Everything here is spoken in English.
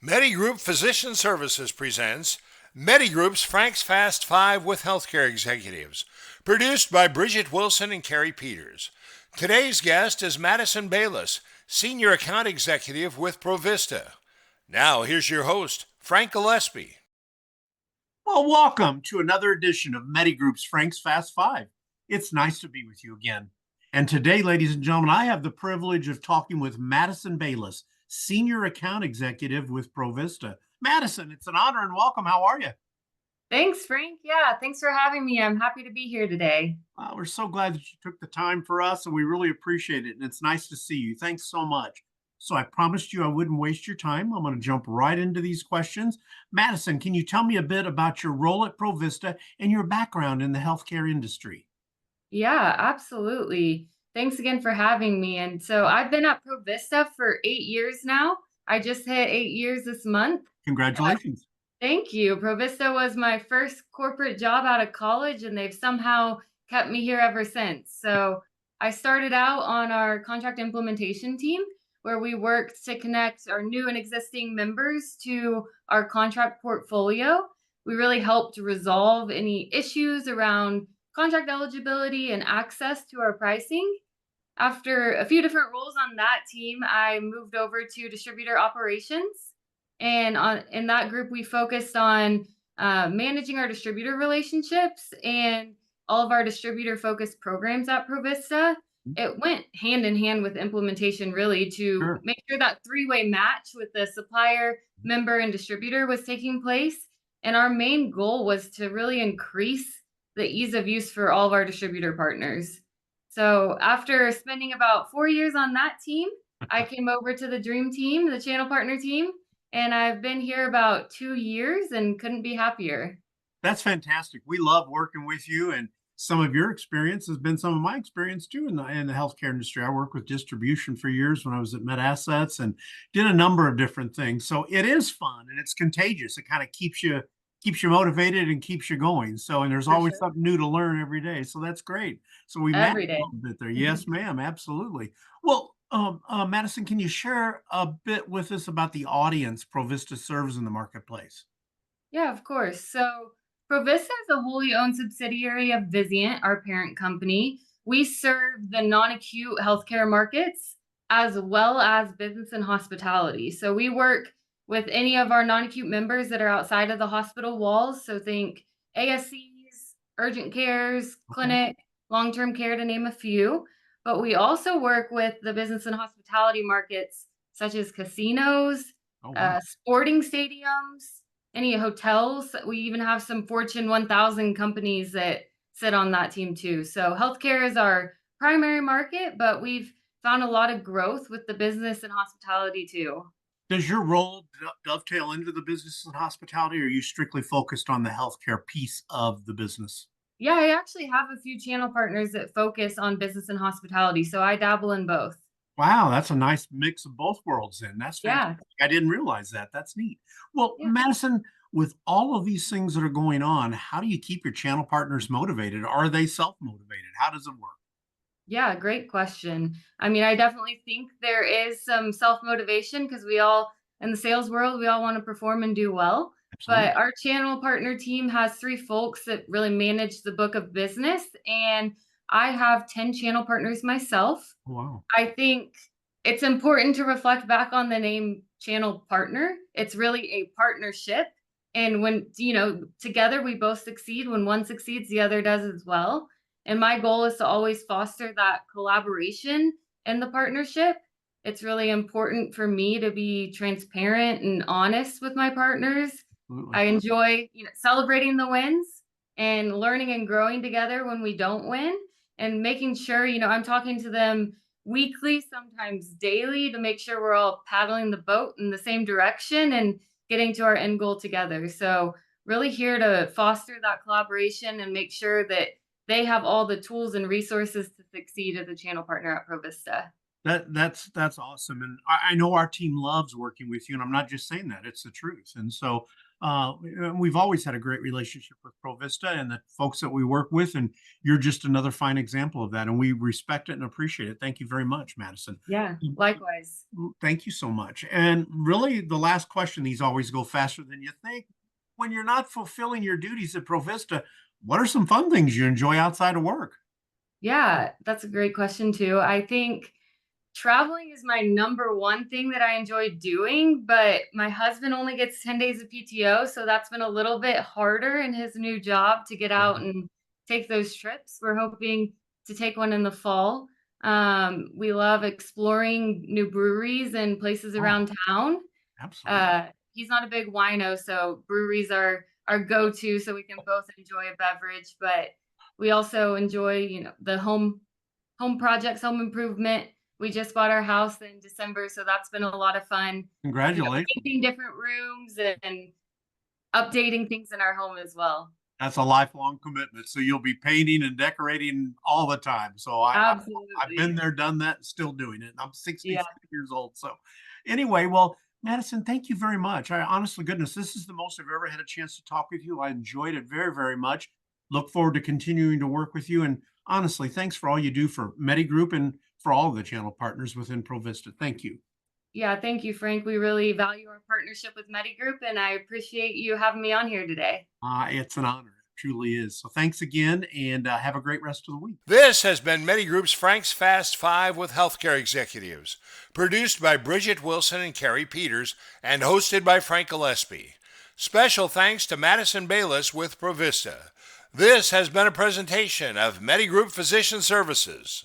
MediGroup Physician Services presents MediGroup's Frank's Fast Five with Healthcare Executives, produced by Bridget Wilson and Carrie Peters. Today's guest is Madison Bayless, Senior Account Executive with Provista. Now, here's your host, Frank Gillespie. Well, welcome to another edition of MediGroup's Frank's Fast Five. It's nice to be with you again. And today, ladies and gentlemen, I have the privilege of talking with Madison Bayless, Senior Account Executive with Provista. Madison, it's an honor and welcome. How are you? Thanks, Frank. Yeah, thanks for having me. I'm happy to be here today. We're so glad that you took the time for us, and we really appreciate it. And it's nice to see you. Thanks so much. So I promised you I wouldn't waste your time. I'm going to jump right into these questions. Madison, can you tell me a bit about your role at Provista and your background in the healthcare industry? Yeah, absolutely. Thanks again for having me. And so I've been at Provista for 8 years now. I just hit 8 years this month. Congratulations. Thank you. Provista was my first corporate job out of college, and they've somehow kept me here ever since. So I started out on our contract implementation team, where we worked to connect our new and existing members to our contract portfolio. We really helped resolve any issues around contract eligibility and access to our pricing. After a few different roles on that team, I moved over to distributor operations. And in that group, we focused on managing our distributor relationships and all of our distributor focused programs at Provista. It went hand in hand with implementation, really, to make sure that three-way match with the supplier, member, and distributor was taking place. And our main goal was to really increase the ease of use for all of our distributor partners. So after spending about 4 years on that team, I came over to the dream team, the channel partner team, and I've been here about 2 years and couldn't be happier. That's fantastic. We love working with you, and some of your experience has been some of my experience too in the healthcare industry. I worked with distribution for years when I was at Med Assets and did a number of different things. So it is fun and it's contagious. It kind of keeps you motivated and keeps you going. So, and there's For always sure. something new to learn every day. So that's great. So we matched Every a day. little bit there. Yes, ma'am. Absolutely. Well, Madison, can you share a bit with us about the audience Provista serves in the marketplace? Yeah, of course. So Provista is a wholly owned subsidiary of Vizient, our parent company. We serve the non-acute healthcare markets as well as business and hospitality. So we work with any of our non-acute members that are outside of the hospital walls. So think ASCs, urgent cares, Okay. clinic, long-term care, to name a few. But we also work with the business and hospitality markets, such as casinos, Oh, wow. sporting stadiums, any hotels. We even have some Fortune 1000 companies that sit on that team too. So healthcare is our primary market, but we've found a lot of growth with the business and hospitality too. Does your role dovetail into the business and hospitality, or are you strictly focused on the healthcare piece of the business? Yeah, I actually have a few channel partners that focus on business and hospitality, so I dabble in both. Wow, that's a nice mix of both worlds then. That's Yeah, fantastic. I didn't realize that. That's neat. Well, yeah. Madison, with all of these things that are going on, how do you keep your channel partners motivated? Are they self-motivated? How does it work? Yeah, great question. I mean, I definitely think there is some self-motivation because we all, in the sales world, we all want to perform and do well. Absolutely. But our channel partner team has three folks that really manage the book of business. And I have 10 channel partners myself. Wow. I think it's important to reflect back on the name channel partner. It's really a partnership. And when, together we both succeed. When one succeeds, the other does as well. And my goal is to always foster that collaboration in the partnership. It's really important for me to be transparent and honest with my partners. Absolutely. I enjoy, celebrating the wins and learning and growing together when we don't win and making sure, I'm talking to them weekly, sometimes daily, to make sure we're all paddling the boat in the same direction and getting to our end goal together. So, really here to foster that collaboration and make sure that they have all the tools and resources to succeed as a channel partner at Provista. That's awesome. And I know our team loves working with you, and I'm not just saying that, it's the truth. And so we've always had a great relationship with Provista and the folks that we work with, and you're just another fine example of that. And we respect it and appreciate it. Thank you very much, Madison. Yeah, likewise. Thank you so much. And really, the last question, these always go faster than you think. When you're not fulfilling your duties at Provista, what are some fun things you enjoy outside of work? Yeah, that's a great question too. I think traveling is my number one thing that I enjoy doing, but my husband only gets 10 days of PTO, so that's been a little bit harder in his new job to get out and take those trips. We're hoping to take one in the fall. We love exploring new breweries and places Oh, around town. absolutely. He's not a big wino, so breweries are our go-to, so we can both enjoy a beverage, but we also enjoy, the home projects, home improvement. We just bought our house in December, so that's been a lot of fun. Congratulations. Painting different rooms and updating things in our home as well. That's a lifelong commitment. So you'll be painting and decorating all the time. So I've been Absolutely. there, done that, and still doing it. I'm 66 Yeah. years old. So anyway, well, Madison, thank you very much. I honestly, goodness, this is the most I've ever had a chance to talk with you. I enjoyed it very, very much. Look forward to continuing to work with you. And honestly, thanks for all you do for MediGroup and for all of the channel partners within Provista. Thank you. Yeah, thank you, Frank. We really value our partnership with MediGroup, and I appreciate you having me on here today. It's an honor. It truly is. So thanks again, and have a great rest of the week. This has been MediGroup's Frank's Fast Five with Healthcare Executives, produced by Bridget Wilson and Carrie Peters, and hosted by Frank Gillespie. Special thanks to Madison Bayless with Provista. This has been a presentation of MediGroup Physician Services.